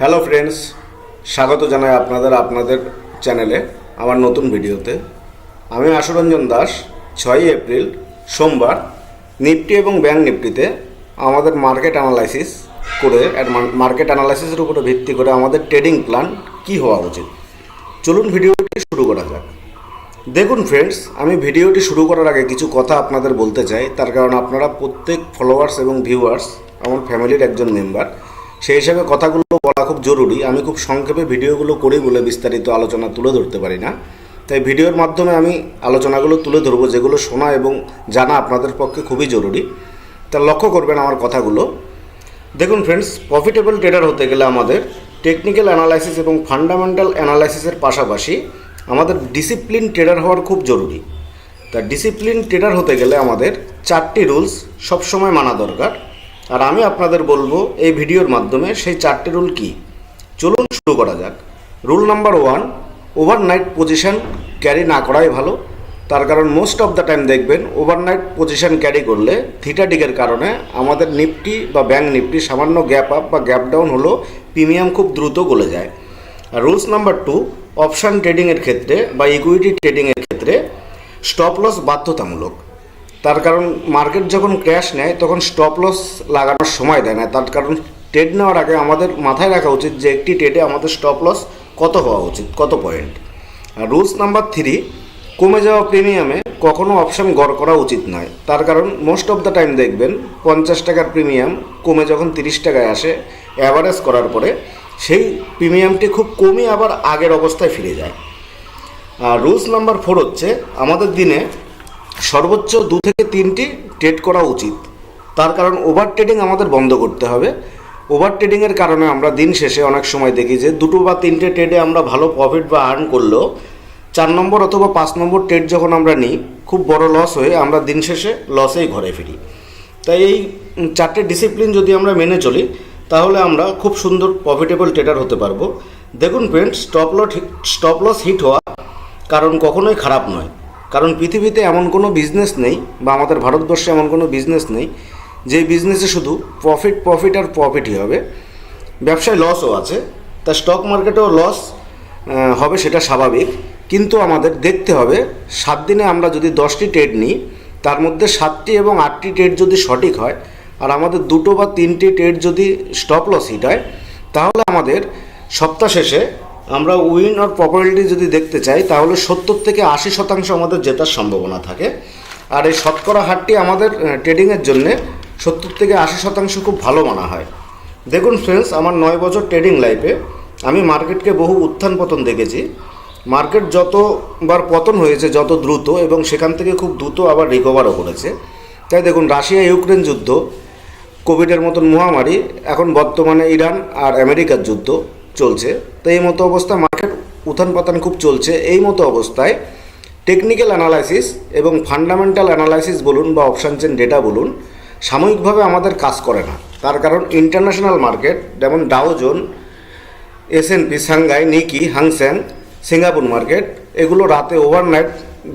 Hello friends, স্বাগত জানাই আপনাদের চ্যানেলে আমার নতুন ভিডিওতে। আমি আশুরঞ্জন দাস। 6ই এপ্রিল সোমবার নিফটি এবং ব্যাংক নিফটিতে আমাদের মার্কেট অ্যানালাইসিসের উপরে ভিত্তি করে আমাদের ট্রেডিং প্ল্যান কি হওয়া উচিত। চলুন ভিডিওটি শুরু করা যাক। দেখুন ফ্রেন্ডস, আমি ভিডিওটি শুরু করার আগে কিছু কথা আপনাদের বলতে চাই, তার কারণ আপনারা প্রত্যেক ফলোয়ার্স এবং ভিউয়ার্স আমার ফ্যামিলির একজন মেম্বার। সেই হিসাবে কথাগুলো বলা খুব জরুরি। আমি খুব সংক্ষেপে ভিডিওগুলো করি বলে বিস্তারিত আলোচনা তুলে ধরতে পারি না, তাই ভিডিওর মাধ্যমে আমি আলোচনাগুলো তুলে ধরবো, যেগুলো শোনা এবং জানা আপনাদের পক্ষে খুবই জরুরি। তা লক্ষ্য করবেন আমার কথাগুলো। দেখুন ফ্রেন্ডস, প্রফিটেবল ট্রেডার হতে গেলে আমাদের টেকনিক্যাল অ্যানালাইসিস এবং ফান্ডামেন্টাল অ্যানালাইসিসের পাশাপাশি আমাদের ডিসিপ্লিন ট্রেডার হওয়ার খুব জরুরি। তা ডিসিপ্লিন ট্রেডার হতে গেলে আমাদের 4টি রুলস সবসময় মানা দরকার, আর আমি আপনাদের বলবো এই ভিডিওর মাধ্যমে সেই 4টি রুল কী। চলুন শুরু করা যাক। Rule number 1, overnight position carry না করাই ভালো। তার কারণ মোস্ট অফ দ্য টাইম দেখবেন ওভারনাইট পজিশন ক্যারি করলে থিটা ডিগের কারণে আমাদের নিফটি বা ব্যাংক নিফটি সামান্য গ্যাপ আপ বা গ্যাপ ডাউন হলো প্রিমিয়াম খুব দ্রুত গলে যায়। আর রুলস নাম্বার 2, অপশান ট্রেডিংয়ের ক্ষেত্রে বা ইকুইটি ট্রেডিংয়ের ক্ষেত্রে স্টপ লস বাধ্যতামূলক। তার কারণ মার্কেট যখন ক্র্যাশ নেয় তখন স্টপ লস লাগানোর সময় দেয় না। তার কারণ ট্রেড নেওয়ার আগে আমাদের মাথায় রাখা উচিত যে একটি ট্রেডে আমাদের স্টপ লস কত হওয়া উচিত, কত পয়েন্ট। আর রুলস নাম্বার 3, কমে যাওয়া প্রিমিয়ামে কখনও অপশান গড় করা উচিত নয়। তার কারণ মোস্ট অফ দ্য টাইম দেখবেন 50 টাকার প্রিমিয়াম কমে যখন 30 টাকায় আসে অ্যাভারেজ করার পরে সেই প্রিমিয়ামটি খুব কমই আবার আগের অবস্থায় ফিরে যায়। আর রুলস নাম্বার 4 হচ্ছে আমাদের দিনে সর্বোচ্চ 2 থেকে 3টি ট্রেড করা উচিত। তার কারণ ওভার ট্রেডিং আমাদের বন্ধ করতে হবে। ওভার ট্রেডিংয়ের কারণে আমরা দিন শেষে অনেক সময় দেখি যে 2 বা 3টে ট্রেডে আমরা ভালো প্রফিট বা আর্ন করলেও 4 নম্বর অথবা 5 নম্বর ট্রেড যখন আমরা নিই খুব বড় লস হয়ে আমরা দিন শেষে লসেই ঘরে ফিরি। তাই এই 4টে ডিসিপ্লিন যদি আমরা মেনে চলি তাহলে আমরা খুব সুন্দর প্রফিটেবল ট্রেডার হতে পারবো। দেখুন ফ্রেন্ডস, স্টপ লস হিট হওয়া কারণ কখনোই খারাপ নয়। কারণ পৃথিবীতে এমন কোনো বিজনেস নেই বা আমাদের ভারতবর্ষে এমন কোনো বিজনেস নেই যে বিজনেসে শুধু প্রফিট আর প্রফিটই হবে। ব্যবসায় লসও আছে, তা স্টক মার্কেটেও লস হবে, সেটা স্বাভাবিক। কিন্তু আমাদের দেখতে হবে 7 দিনে আমরা যদি 10টি ট্রেড নিই তার মধ্যে 7টি এবং 8টি ট্রেড যদি সঠিক হয় আর আমাদের 2 বা 3টি ট্রেড যদি স্টপ লস হিট হয় তাহলে আমাদের সপ্তাহ শেষে আমরা উইন অর প্রপাবিলিটি যদি দেখতে চাই তাহলে 70 থেকে 80% আমাদের জেতার সম্ভাবনা থাকে। আর এই শতকরা হারটি আমাদের ট্রেডিংয়ের জন্যে 70 থেকে 80% খুব ভালো মানা হয়। দেখুন ফ্রেন্ডস, আমার 9 বছর ট্রেডিং লাইফে আমি মার্কেটকে বহু উত্থান পতন দেখেছি। মার্কেট যতবার পতন হয়েছে যত দ্রুত এবং সেখান থেকে খুব দ্রুত আবার রিকভারও করেছে। তাই দেখুন, রাশিয়া ইউক্রেন যুদ্ধ, কোভিডের মতন মহামারী, এখন বর্তমানে ইরান আর আমেরিকার যুদ্ধ চলছে। তো এই মতো অবস্থায় মার্কেট উত্থান পতন খুব চলছে। এই মতো অবস্থায় টেকনিক্যাল অ্যানালাইসিস এবং ফান্ডামেন্টাল অ্যানালাইসিস বলুন বা অপশান চেন ডেটা বলুন সাময়িকভাবে আমাদের কাজ করে না। তার কারণ ইন্টারন্যাশনাল মার্কেট যেমন ডাও জোন, S&P, সাংঘাই, নিকি, হাংসেং, সিঙ্গাপুর মার্কেট, এগুলো রাতে ওভারনাইট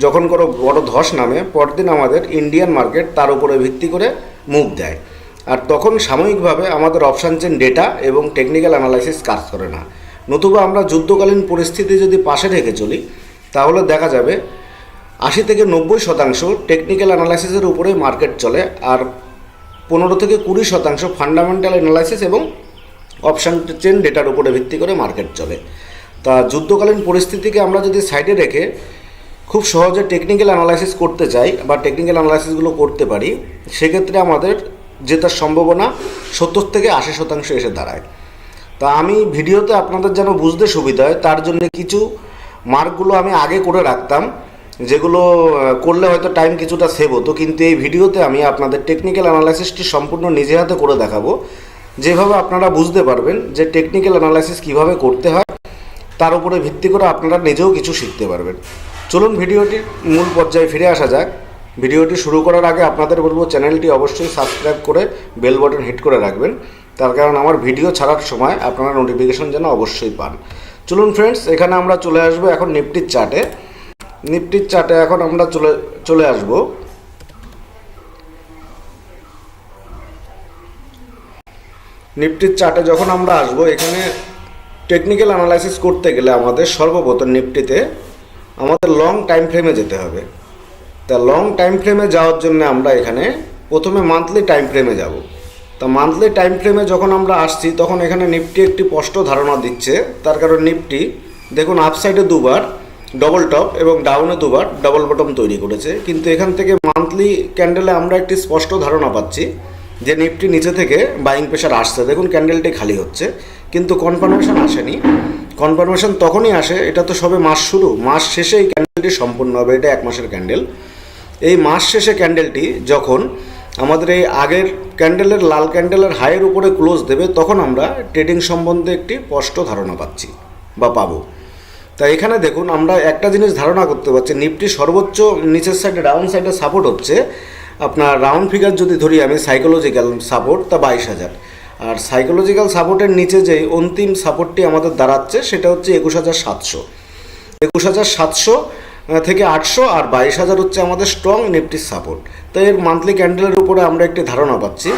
যখন কোনো বড় ধস নামে পরদিন আমাদের ইন্ডিয়ান মার্কেট তার উপরে ভিত্তি করে মুভ দেয়। আর তখন সাময়িকভাবে আমাদের অপশান চেন ডেটা এবং টেকনিক্যাল অ্যানালাইসিস কাজ করে না। নতুবা আমরা যুদ্ধকালীন পরিস্থিতি যদি পাশে রেখে চলি তাহলে দেখা যাবে 80 থেকে 90% টেকনিক্যাল অ্যানালাইসিসের উপরে মার্কেট চলে, আর 15 থেকে 20% ফান্ডামেন্টাল অ্যানালাইসিস এবং অপশান চেন ডেটার উপরে ভিত্তি করে মার্কেট চলে। তা যুদ্ধকালীন পরিস্থিতিকে আমরা যদি সাইডে রেখে খুব সহজে টেকনিক্যাল অ্যানালাইসিস করতে চাই বা টেকনিক্যাল অ্যানালাইসিসগুলো করতে পারি, সেক্ষেত্রে আমাদের জেতার সম্ভাবনা 70 থেকে 80% এসে দাঁড়ায়। তা আমি ভিডিওতে আপনাদের যেন বুঝতে সুবিধা হয় তার জন্য কিছু মার্কগুলো আমি আগে করে রাখতাম, যেগুলো করলে হয়তো টাইম কিছুটা সেভ হতো। কিন্তু এই ভিডিওতে আমি আপনাদের টেকনিক্যাল অ্যানালাইসিসটি সম্পূর্ণ নিজে হাতে করে দেখাবো, যেভাবে আপনারা বুঝতে পারবেন যে টেকনিক্যাল অ্যানালাইসিস কীভাবে করতে হয়, তার উপরে ভিত্তি করে আপনারা নিজেও কিছু শিখতে পারবেন। চলুন ভিডিওটির মূল পর্যায়ে ফিরে আসা যাক। ভিডিওটি শুরু করার আগে আপনাদের বলবো চ্যানেলটি অবশ্যই সাবস্ক্রাইব করে বেল বাটন হিট করে রাখবেন, তার কারণ আমার ভিডিও ছাড়ার সময় আপনারা নোটিফিকেশন যেন অবশ্যই পান। চলুন ফ্রেন্ডস, এখানে আমরা চলে আসবো এখন নিফটির চার্টে এখন আমরা চলে আসবো। নিফটির চার্টে যখন আমরা আসবো, এখানে টেকনিক্যাল অ্যানালাইসিস করতে গেলে আমাদের সর্বপ্রথম নিফটিতে আমাদের লং টাইম ফ্রেমে যেতে হবে। তা লং টাইম ফ্রেমে যাওয়ার জন্য আমরা এখানে প্রথমে মান্থলি টাইম ফ্রেমে যাব। তা মান্থলি টাইম ফ্রেমে যখন আমরা আসছি তখন এখানে নিফটি একটি স্পষ্ট ধারণা দিচ্ছে, তার কারণ নিফটি দেখুন আপসাইডে দুবার ডবল টপ এবং ডাউনে দুবার ডবল বটম তৈরি করেছে, কিন্তু এখান থেকে মান্থলি ক্যান্ডেলে আমরা একটি স্পষ্ট ধারণা পাচ্ছি যে নিফটি নিচে থেকে বাইং প্রেশার আসছে। দেখুন ক্যান্ডেলটি খালি হচ্ছে, কিন্তু কনফার্মেশন আসেনি। কনফার্মেশন তখনই আসে, এটা তো সবে মাস শুরু, মাস শেষে এই ক্যান্ডেলটি সম্পূর্ণ হবে, এটা 1 মাসের ক্যান্ডেল। এই মাস শেষে ক্যান্ডেলটি যখন আমাদের এই আগের ক্যান্ডেলের লাল ক্যান্ডেলের হাইয়ের উপরে ক্লোজ দেবে, তখন আমরা ট্রেডিং সম্বন্ধে একটি স্পষ্ট ধারণা পাচ্ছি বা পাবো। তা এখানে দেখুন আমরা একটা জিনিস ধারণা করতে পারছি, নিফটি সর্বোচ্চ নিচের সাইডে ডাউন সাইডে সাপোর্ট হচ্ছে আপনার রাউন্ড ফিগার যদি ধরি আমি সাইকোলজিক্যাল সাপোর্ট, তা 22,000। আর সাইকোলজিক্যাল সাপোর্টের নিচে যে অন্তিম সাপোর্টটি আমাদের দাঁড়াচ্ছে সেটা হচ্ছে 21,700। 21,700 থেকে 800 আর 22,000 হচ্ছে আমাদের স্ট্রং নিফটির সাপোর্ট। তো এর মান্থলি ক্যান্ডেলের উপরে আমরা একটি ধারণা পাচ্ছি।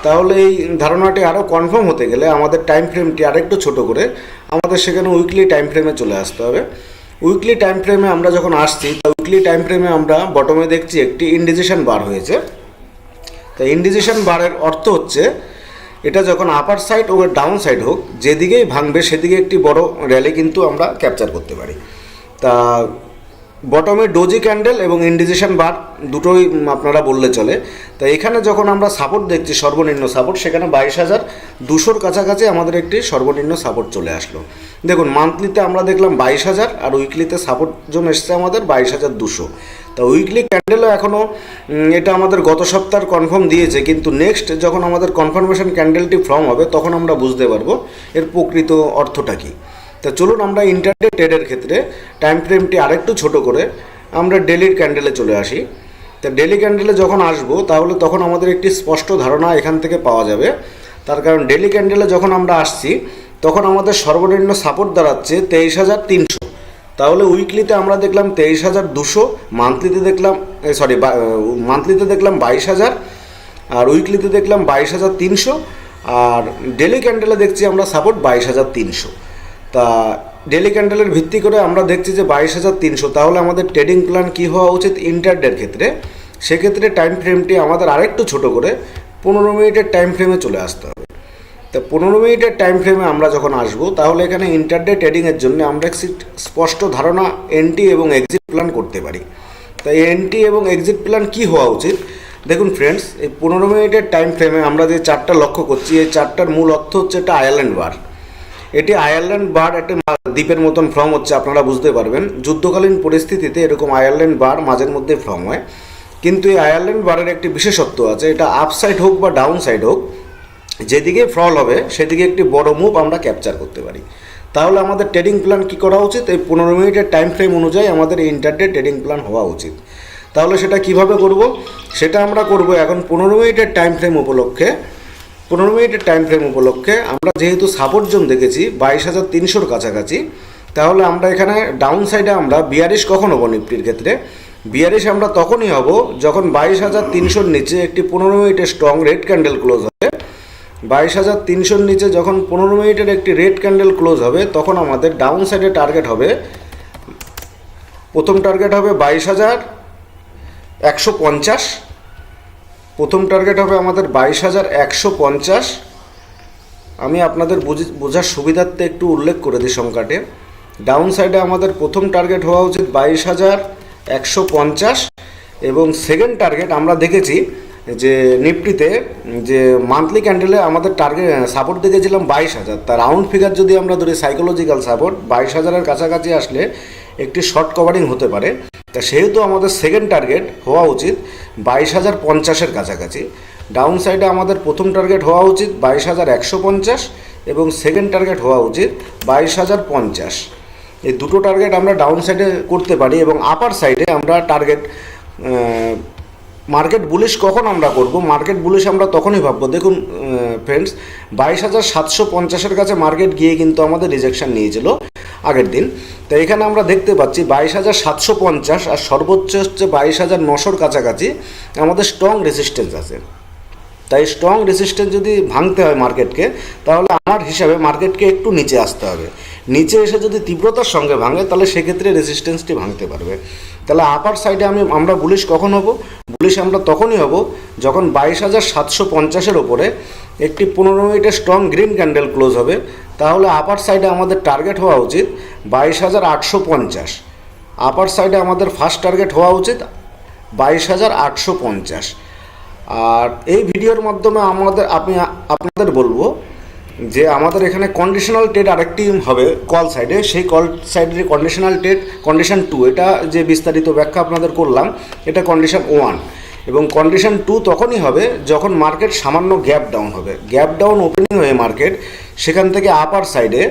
তাহলে এই ধারণাটি আরও কনফার্ম হতে গেলে আমাদের টাইম ফ্রেমটি আরেকটু ছোট করে আমাদের সেখানে উইকলি টাইম ফ্রেমে চলে আসতে হবে। উইকলি টাইম ফ্রেমে আমরা যখন আসছি, তা উইকলি টাইম ফ্রেমে আমরা বটমে দেখছি একটি ইন্ডিজেশন বার হয়েছে। তো ইন্ডিজেশন বারের অর্থ হচ্ছে এটা যখন আপার সাইড ও ডাউন সাইড হোক, যেদিকেই ভাঙবে সেদিকে একটি বড় র্যালি কিন্তু আমরা ক্যাপচার করতে পারি। তা বটমে ডোজি ক্যান্ডেল এবং ইন্ডিজেশন বার দুটোই আপনারা বললে চলে। তা এখানে যখন আমরা সাপোর্ট দেখছি সর্বনিম্ন সাপোর্ট, সেখানে 22,200 কাছাকাছি আমাদের একটি সর্বনিম্ন সাপোর্ট চলে আসলো। দেখুন মান্থলিতে আমরা দেখলাম 22,000 আর উইকলিতে সাপোর্ট জোন এসছে আমাদের 22,200। তা উইকলি ক্যান্ডেলও এখনও এটা আমাদের গত সপ্তাহের কনফার্ম দিয়েছে, কিন্তু নেক্সট যখন আমাদের কনফার্মেশন ক্যান্ডেলটি ফর্ম হবে তখন আমরা বুঝতে পারবো এর প্রকৃত অর্থটা কী। তা চলুন আমরা ইন্টারডে ট্রেডের ক্ষেত্রে টাইম ফ্রেমটি আরেকটু ছোট করে আমরা ডেলির ক্যান্ডেলে চলে আসি। তা ডেলি ক্যান্ডেলে যখন আসবো তাহলে তখন আমাদের একটি স্পষ্ট ধারণা এখান থেকে পাওয়া যাবে। তার কারণ ডেলি ক্যান্ডেলে যখন আমরা আসছি তখন আমাদের সর্বনিম্ন সাপোর্ট দাঁড়াচ্ছে 23,300। তাহলে উইকলিতে আমরা দেখলাম 23,200, মান্থলিতে দেখলাম মান্থলিতে দেখলাম 22,000 আর উইকলিতে দেখলাম 22,300 আর ডেলি ক্যান্ডেলে দেখছি আমরা সাপোর্ট 22,300। তা ডেলি ক্যান্ডেলের ভিত্তি করে আমরা দেখছি যে 22,300। তাহলে আমাদের ট্রেডিং প্ল্যান কী হওয়া উচিত ইন্টারডের ক্ষেত্রে? সেক্ষেত্রে টাইম ফ্রেমটি আমাদের আরেকটু ছোট করে 15 মিনিটের টাইম ফ্রেমে চলে আসতে হবে। তা 15 মিনিটের টাইম ফ্রেমে আমরা যখন আসবো তাহলে এখানে ইন্টারডে ট্রেডিংয়ের জন্য আমরা একটি স্পষ্ট ধারণা এন্ট্রি এবং এক্সিট প্ল্যান করতে পারি। তাই এন্ট্রি এবং এক্সিট প্ল্যান কী হওয়া উচিত? দেখুন ফ্রেন্ডস, এই 15 মিনিটের টাইম ফ্রেমে আমরা যে চারটা লক্ষ্য করছি, এই চারটার মূল অর্থ হচ্ছে একটা আয়ারল্যান্ড বার। এটি আয়ারল্যান্ড বার একটা দ্বীপের মতন ফর্ম হচ্ছে, আপনারা বুঝতে পারবেন যুদ্ধকালীন পরিস্থিতিতে এরকম আয়ারল্যান্ড বার মাঝের মধ্যে ফর্ম হয়। কিন্তু এই আয়ারল্যান্ড বারের একটি বিশেষত্ব আছে, এটা আপ সাইড হোক বা ডাউন সাইড হোক, যেদিকে ফল হবে সেদিকে একটি বড় মুভ আমরা ক্যাপচার করতে পারি। তাহলে আমাদের ট্রেডিং প্ল্যান কী করা উচিত? এই 15 মিনিটের টাইম ফ্রেম অনুযায়ী আমাদের ইন্টারডে ট্রেডিং প্ল্যান হওয়া উচিত। তাহলে সেটা কিভাবে করব? সেটা আমরা করব এখন 15 মিনিটের টাইম ফ্রেম উপলক্ষে। 15 মিনিটের টাইম ফ্রেম উপলক্ষে আমরা যেহেতু সাপোর্ট জোন দেখেছি 22,300 কাছাকাছি, তাহলে আমরা এখানে ডাউন সাইডে আমরা বিয়ারিশ কখন হবো নিফটির ক্ষেত্রে? বিয়ারিশ আমরা তখনই হব যখন 22,300 নিচে একটি 15 মিনিটের স্ট্রং রেড ক্যান্ডেল ক্লোজ হবে। 22,300 নিচে যখন 15 মিনিটের একটি রেড ক্যান্ডেল ক্লোজ হবে তখন আমাদের ডাউন সাইডে টার্গেট হবে, প্রথম টার্গেট হবে 22,150। প্রথম টার্গেট হবে আমাদের 22,150। আমি আপনাদের বোঝার সুবিধার্থে একটু উল্লেখ করে দিই সংখ্যাটে। ডাউন সাইডে আমাদের প্রথম টার্গেট হওয়া উচিত 22,150 এবং সেকেন্ড টার্গেট আমরা দেখেছি যে নিফটিতে যে মান্থলি ক্যান্ডেলে আমাদের টার্গেট সাপোর্ট দেখেছিলাম 22,000। তার রাউন্ড ফিগার যদি আমরা ধরি সাইকোলজিক্যাল সাপোর্ট 22,000-এর কাছাকাছি আসলে একটি শর্ট কভারিং হতে পারে। তা সেহেতু আমাদের সেকেন্ড টার্গেট হওয়া উচিত 22,050-এর কাছাকাছি। ডাউন সাইডে আমাদের প্রথম টার্গেট হওয়া উচিত 22,150 এবং সেকেন্ড টার্গেট হওয়া উচিত 22,050। এই দুটো টার্গেট আমরা ডাউন সাইডে করতে পারি এবং আপার সাইডে আমরা টার্গেট মার্কেট বুলিশ কখন আমরা করব? মার্কেট বুলিশ আমরা তখনই ভাববো। দেখুন ফ্রেন্ডস, 22,750-এর কাছে মার্কেট গিয়ে কিন্তু আমাদের রিজেকশন নিয়েছিল আগের দিন। তো এখানে আমরা দেখতে পাচ্ছি 22,750 আর সর্বোচ্চ হচ্ছে 22,900-র কাছাকাছি আমাদের স্ট্রং রেজিস্ট্যান্স আছে। তাই স্ট্রং রেজিস্ট্যান্স যদি ভাঙতে হয় মার্কেটকে, তাহলে আমার হিসাবে মার্কেটকে একটু নিচে আসতে হবে। নিচে এসে যদি তীব্রতার সঙ্গে ভাঙে তাহলে সেক্ষেত্রে রেজিস্ট্যান্সটি ভাঙতে পারবে। তাহলে আপার সাইডে আমরা বুলিশ কখন হব? বুলিশ আমরা তখনই হব যখন 22,750-এর ওপরে একটি 15 মিনিটের স্ট্রং গ্রিন ক্যান্ডেল ক্লোজ হবে। তাহলে আপার সাইডে আমাদের টার্গেট হওয়া উচিত 22,850। আপার সাইডে আমাদের ফার্স্ট টার্গেট হওয়া উচিত 22,850। আর এই ভিডিওর মাধ্যমে আপনাদের বলবো যে আমাদের এখানে কন্ডিশনাল ট্রেড আরেকটি হবে কল সাইডে। সেই কল সাইডের কন্ডিশনাল ট্রেড কন্ডিশন 2, এটা যে বিস্তারিত ব্যাখ্যা আপনাদের করলাম এটা কন্ডিশন 1, এবং কন্ডিশন 2 তখনই হবে যখন মার্কেট সামান্য গ্যাপ ডাউন হবে। গ্যাপ ডাউন ওপেনিং হয়ে মার্কেট সেখান থেকে আপার সাইডে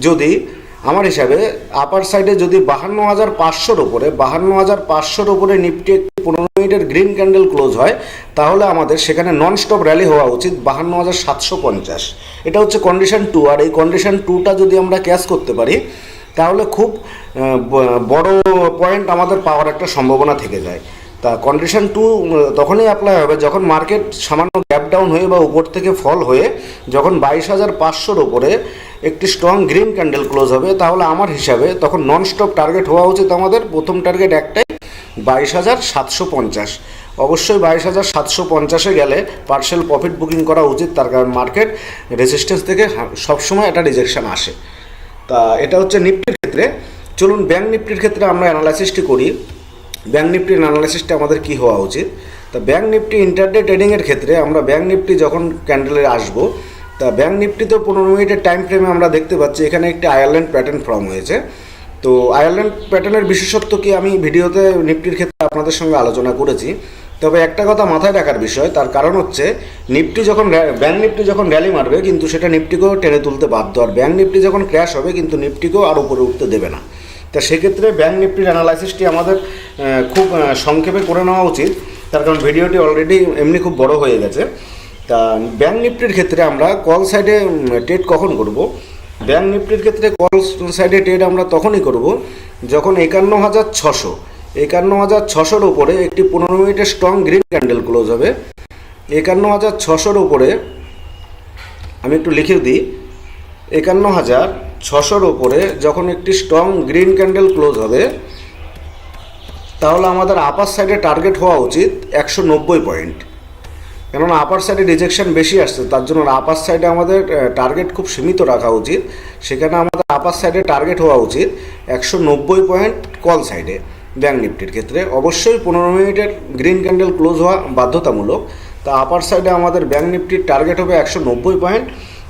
যদি আমার হিসাবে আপার সাইডে যদি 52,500-র ওপরে নিফটি 15 মিনিটের গ্রিন ক্যান্ডেল ক্লোজ হয়, তাহলে আমাদের সেখানে নন স্টপ র্যালি হওয়া উচিত 52,750। এটা হচ্ছে কন্ডিশন 2। আর এই কন্ডিশন 2টা যদি আমরা ক্যাচ করতে পারি তাহলে খুব বড় পয়েন্ট আমাদের পাওয়ার একটা সম্ভাবনা থেকে যায়। তা কন্ডিশন 2 তখনই অ্যাপ্লাই হবে যখন মার্কেট সামান্য গ্যাপ ডাউন হয়ে বা উপর থেকে ফল হয়ে যখন 22,500-র ওপরে একটি স্ট্রং গ্রিন ক্যান্ডেল ক্লোজ হবে। তাহলে আমার হিসাবে তখন নন স্টপ টার্গেট হওয়া উচিত আমাদের প্রথম টার্গেট একটাই 22,750। অবশ্যই 22,750-এ গেলে পার্সেল প্রফিট বুকিং করা উচিত, তার কারণ মার্কেট রেজিস্ট্যান্স থেকে সবসময় একটা রিজেকশন আসে। তা এটা হচ্ছে নিফটির ক্ষেত্রে। চলুন ব্যাঙ্ক নিফটির ক্ষেত্রে আমরা অ্যানালাইসিসটি করি। ব্যাঙ্ক নিফটির অ্যানালাইসিসটা আমাদের কী হওয়া উচিত? তা ব্যাঙ্ক নিফটি ইন্টারডে ট্রেডিংয়ের ক্ষেত্রে আমরা ব্যাঙ্ক নিফটি যখন ক্যান্ডেলে আসবো, তা ব্যাঙ্ক নিফটিতে 15 মিনিটের টাইম ফ্রেমে আমরা দেখতে পাচ্ছি এখানে একটি আয়ারল্যান্ড প্যাটার্ন ফর্ম হয়েছে। তো আয়ারল্যান্ড প্যাটার্নের বিশেষত্ব কি আমি ভিডিওতে নিফটির ক্ষেত্রে আপনাদের সঙ্গে আলোচনা করেছি। তবে একটা কথা মাথায় রাখার বিষয়, তার কারণ হচ্ছে ব্যাঙ্ক নিফটি যখন র্যালি মারবে কিন্তু সেটা নিফটিকেও টেনে তুলতে বাধ্য, আর ব্যাঙ্ক নিফটি যখন ক্র্যাশ হবে কিন্তু নিফটিকেও আর উপরে উঠতে দেবে না। তা সেক্ষেত্রে ব্যাঙ্ক নিফটির অ্যানালাইসিসটি আমাদের খুব সংক্ষেপে করে নেওয়া উচিত, তার কারণ ভিডিওটি অলরেডি এমনি খুব বড় হয়ে গেছে। তা ব্যাঙ্ক নিফটির ক্ষেত্রে আমরা কল সাইডে ট্রেড কখন করব? ব্যাঙ্ক নিফটির ক্ষেত্রে কল সাইডে ট্রেড আমরা তখনই করব যখন 51,600-র উপরে একটি 15 মিনিটের স্ট্রং গ্রিন ক্যান্ডেল ক্লোজ হবে। 51,600-র উপরে আমি একটু লিখে দিই, 51,600-র উপরে যখন একটি স্ট্রং গ্রিন ক্যান্ডেল ক্লোজ হবে, তাহলে আমাদের আপার সাইডে টার্গেট হওয়া উচিত 190 পয়েন্ট। কেননা আপার সাইডে রিজেকশন বেশি আসছে, তার জন্য আপার সাইডে আমাদের টার্গেট খুব সীমিত রাখা উচিত। সেখানে আমাদের আপার সাইডে টার্গেট হওয়া উচিত 190 পয়েন্ট কল সাইডে ব্যাঙ্ক নিফটির ক্ষেত্রে। অবশ্যই 15 মিনিটের গ্রিন ক্যান্ডেল ক্লোজ হওয়া বাধ্যতামূলক। তা আপার সাইডে আমাদের ব্যাঙ্ক নিফটির টার্গেট হবে 190 পয়েন্ট,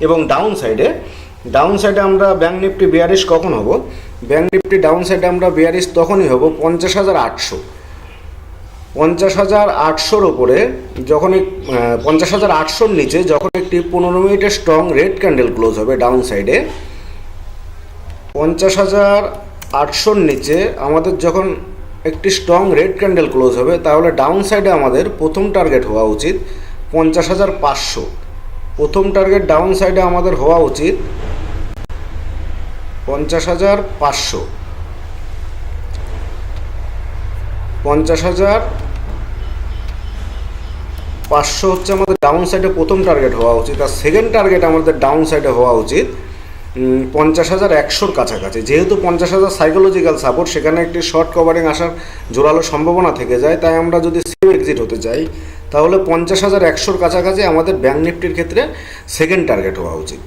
এবং ডাউন সাইডে আমরা ব্যাঙ্ক নিফটি বিয়ারিশ কখন হব? ব্যাঙ্ক নিফটি ডাউন সাইডে আমরা বিয়ারিশ তখনই হব 50,800। 50,800-র ওপরে যখন 50,800-র নিচে যখন একটি 15 মিনিটের স্ট্রং রেড ক্যান্ডেল ক্লোজ হবে ডাউন সাইডে, 50,800-র নিচে আমাদের যখন একটি স্ট্রং রেড ক্যান্ডেল ক্লোজ হবে, তাহলে ডাউন সাইডে আমাদের প্রথম টার্গেট হওয়া উচিত 50,500। প্রথম টার্গেট ডাউন সাইডে আমাদের হওয়া উচিত 50,500। 50,500 হচ্ছে আমাদের ডাউন সাইডে প্রথম টার্গেট হওয়া উচিত। আর সেকেন্ড টার্গেট আমাদের ডাউন সাইডে হওয়া উচিত 50,100-র কাছাকাছি। যেহেতু 50,000 সাইকোলজিক্যাল সাপোর্ট, সেখানে একটি শর্ট কভারিং আসার জোরালো সম্ভাবনা থেকে যায়। তাই আমরা যদি সেম এক্সিট হতে চাই তাহলে 50,100-র কাছাকাছি আমাদের ব্যাঙ্ক নিফটির ক্ষেত্রে সেকেন্ড টার্গেট হওয়া উচিত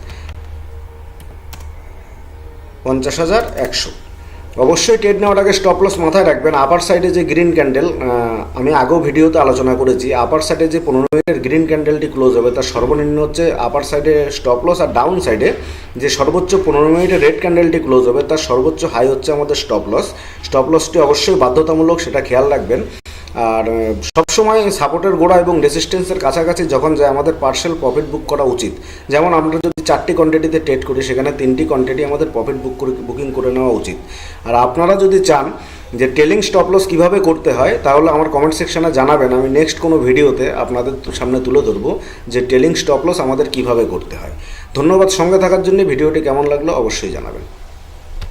50,100। অবশ্যই ট্রেড নেওয়ার আগে স্টপ লস মাথায় রাখবেন। আপার সাইডে যে গ্রিন ক্যান্ডেল, আমি আগেও ভিডিওতে আলোচনা করেছি, আপার সাইডে যে 15 মিনিটের গ্রিন ক্যান্ডেলটি ক্লোজ হবে তার সর্বনিম্ন হচ্ছে আপার সাইডে স্টপ লস, আর ডাউন সাইডে যে সর্বোচ্চ 15 মিনিটের রেড ক্যান্ডেলটি ক্লোজ হবে তার সর্বোচ্চ হাই হচ্ছে আমাদের স্টপ লস। স্টপ লসটি অবশ্যই বাধ্যতামূলক, সেটা খেয়াল রাখবেন। আর সবসময় সাপোর্টের গোড়া এবং রেজিস্ট্যান্সের কাছাকাছি যখন যায় আমাদের পার্সেল প্রফিট বুক করা উচিত। যেমন আমরা যদি 4টি কোয়ান্টিটিতে ট্রেড করি, সেখানে 3টি কোয়ান্টিটি আমাদের প্রফিট বুকিং করে নেওয়া উচিত। আর আপনারা যদি চান যে টেলিং স্টপ লস কীভাবে করতে হয়, তাহলে আমার কমেন্ট সেকশানে জানাবেন। আমি নেক্সট কোনো ভিডিওতে আপনাদের সামনে তুলে ধরবো যে টেলিং স্টপ লস আমাদের কীভাবে করতে হয়। ধন্যবাদ সঙ্গে থাকার জন্য। ভিডিওটি কেমন লাগলো অবশ্যই জানাবেন।